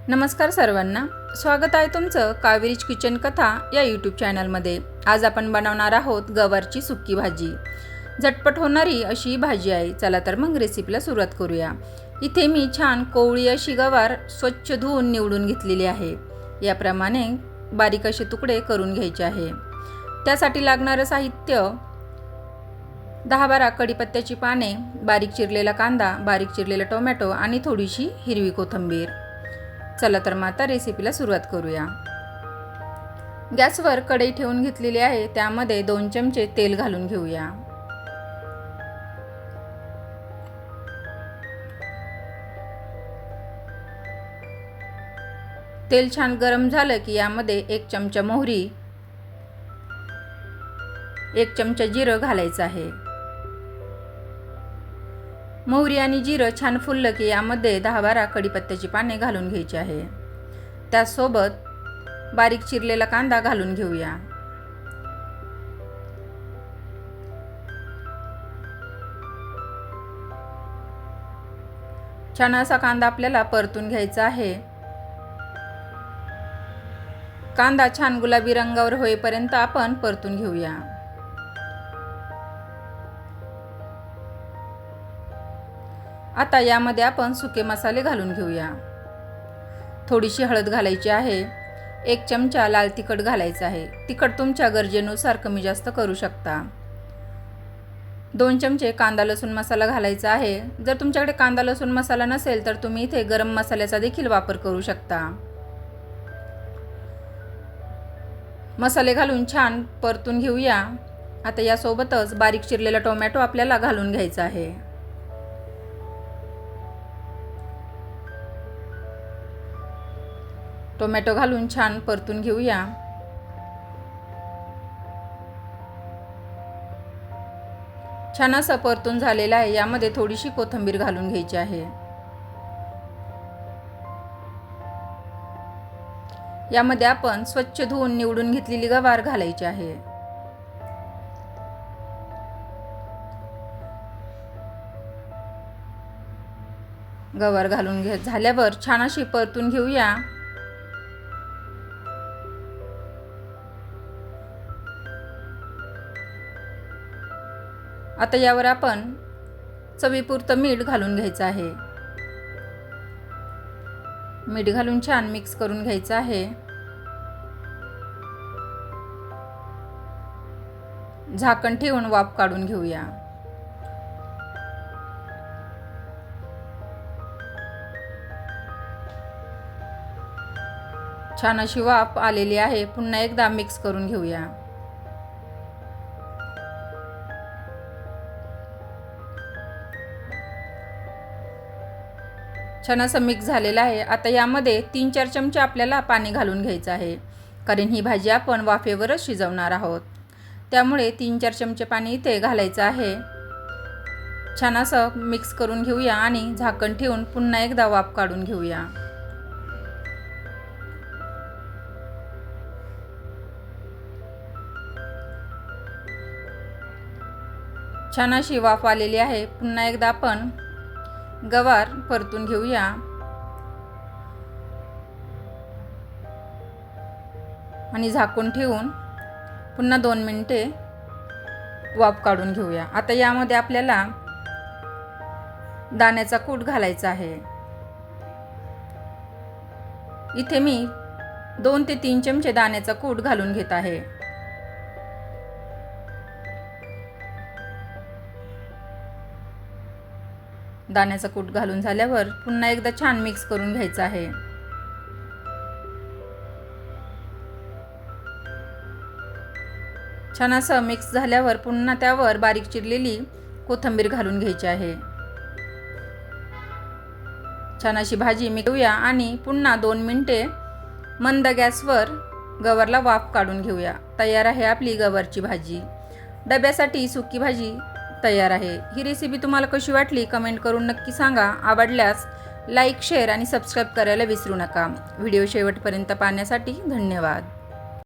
नमस्कार सर्वांना, स्वागत आहे तुमचं कावेरीज किचन कथा या यूट्यूब चॅनलमध्ये। आज आपण बनवणार आहोत गवारची सुक्की भाजी। झटपट होणारी अशी भाजी आहे। चला तर मग रेसिपीला सुरुवात करूया। इथे मी छान कोवळी अशी गवार स्वच्छ धुवून निवडून घेतलेली आहे। याप्रमाणे बारीक असे तुकडे करून घ्यायचे आहे। त्यासाठी लागणारे साहित्य 10-12 कढीपत्त्याची पाने, बारीक चिरलेला कांदा, बारीक चिरलेला टोमॅटो आणि थोडीशी हिरवी कोथिंबीर। चला तर मग आता रेसिपीला सुरुवात करूया। गॅसवर कढई ठेवून घेतलेली आहे। त्यामध्ये 2 चमचे तेल घालून घेऊया। तेल छान गरम झालं की यामध्ये 1 चमचा मोहरी, 1 चमचा जिरं घालायचं आहे। मोहरी आणि जिरं छान फुललं की यामध्ये 10-12 कढीपत्त्याची पाने घालून घ्यायची आहे। त्यासोबत बारीक चिरलेला कांदा घालून घेऊया। छान असा कांदा आपल्याला परतून घ्यायचा आहे। कांदा छान गुलाबी रंगावर होईपर्यंत आपण परतून घेऊया। आता यामध्ये आपण सुके मसाले घालून घेऊया। थोडीशी हळद घालायची आहे। 1 चमचा लाल तिखट घालायचं आहे। तिखट तुमच्या गरजेनुसार कमी जास्त करू शकता। 2 चमचे कांदा लसूण मसाला घालायचा आहे। जर तुमच्याकडे कांदा लसूण मसाला नसेल तर तुम्ही इथे गरम मसाल्याचा देखील वापर करू शकता। मसाले घालून छान परतून घेऊया। आता यासोबतच बारीक चिरलेला टोमॅटो आपल्याला घालून घ्यायचा आहे। टोमॅटो घालून छान परतून घेऊया। छान असं परतून झालेलं आहे। यामध्ये थोडीशी कोथिंबीर घालून घ्यायची आहे। यामध्ये आपण स्वच्छ धुवून निवडून घेतलेली गवार घालायची आहे। गवार घालून झाल्यावर छान अशी परतून घेऊया। आता यावर आपण चवीपुरतं मीठ घालून घ्यायचं आहे। मीठ घालून छान मिक्स करून घ्यायचं आहे। झाकण ठेवून वाफ काढून घेऊया। छान अशी वाफ आलेली आहे। पुन्हा एकदा मिक्स करून घेऊया। छान असं मिक्स झालेलं आहे। आता यामध्ये 3-4 चमचे आपल्याला पाणी घालून घ्यायचं आहे, कारण ही भाजी आपण वाफेवरच शिजवणार आहोत। त्यामुळे 3-4 चमचे पाणी इथे घालायचं आहे। छान असं मिक्स करून घेऊया आणि झाकण ठेवून पुन्हा एकदा वाफ काढून घेऊया। छान अशी वाफ आलेली आहे। पुन्हा एकदा आपण गवार परतून घेऊया आणि झाकून ठेवून पुन्हा 2 मिनिटे वाफ काढून घेऊया। आता यामध्ये आपल्याला दाण्याचा कूट घालायचा आहे। इथे मी 2 ते 3 चमचे दाण्याचा कूट घालून घेत आहे। दाण्याचा कूट घालून झाल्यावर पुन्हा एकदा छान मिक्स करून घ्यायचं आहे। छान असं मिक्स झाल्यावर पुन्हा त्यावर बारीक चिरलेली कोथिंबीर घालून घ्यायची आहे। छान अशी भाजी मिक्स करूया आणि पुन्हा 2 मिनिटे मंद गॅसवर गवारला वाफ काढून घेऊया। तयार आहे आपली गवारची भाजी। डब्यासाठी सुकी भाजी तयार आहे। ही रेसिपी तुम्हाला कशी वाटली कमेंट करून नक्की सांगा। आवडल्यास लाईक, शेअर आणि सबस्क्राईब करायला विसरू नका। व्हिडिओ शेवटपर्यंत पाहण्यासाठी धन्यवाद।